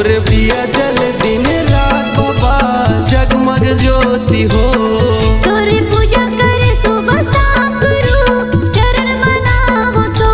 तोर बिया जल दिन रात बाबा जगमग ज्योति हो। तोरे पूजा करे सुबह शाम गुरु चरण मनावो तो।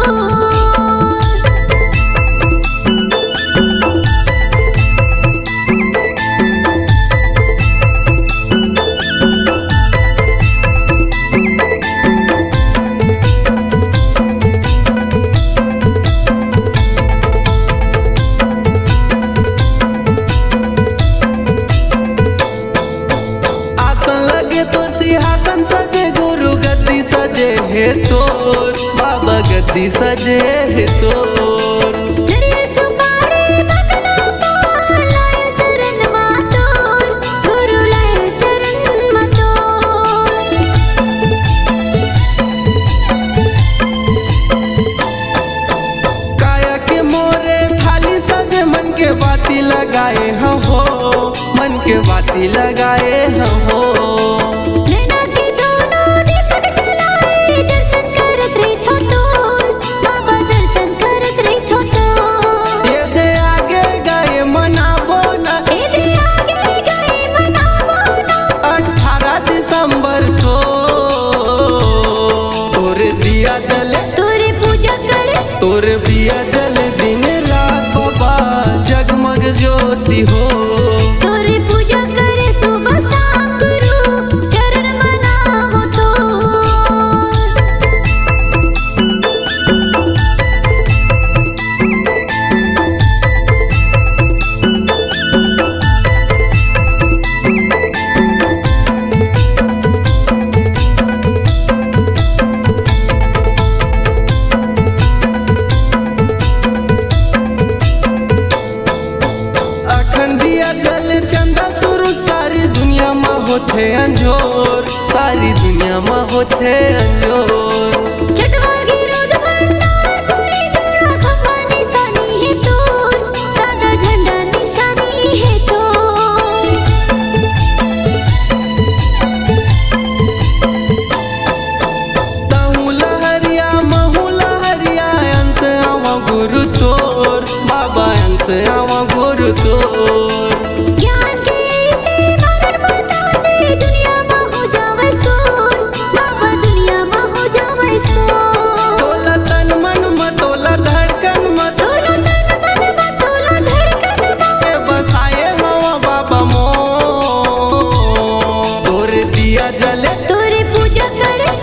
सिंहासन सजे गुरु गद्दी सजे है तोर बाबा गद्दी सजे है तोर। नरियल सुपारी बदना पार लाए शरण मां तोर गुरु लाए चरण मां तोर। काया के मोरे थाली सजे मन के बाती लगाए हम हो मन के बाती लगाए हम हो। तोर बिया जल दिन रात बाबा जगमग ज्योति हो। तोरे पूजा करे सुबह शाम गुरु चरण मनावो तो। होते अंजोर सारी दुनिया में होते अंजोर। चटवागी रोध भंडार तोरे गड़ा खम्बा निशानी है तोर सादा झंडा निशानी है तोर। तहु लहरिया महु लहरिया अंश आवा गुरु तोर बाबा अंश आवा गुरु तोर।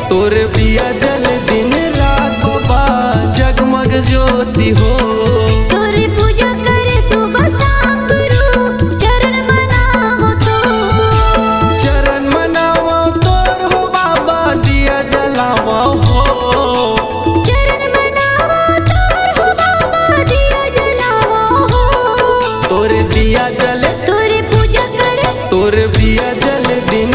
तोर बिया जल दिन रात बाबा जगमग ज्योति हो। तोरे पूजा करे सुबह शाम गुरु चरण मनावो तो। चरण मनावो तोर हो बाबा दिया जलावो हो। चरण मनावो तोर हो बाबा दिया जलावो हो। तोर दिया जल तोरे पूजा करे तोर बिया जल दिन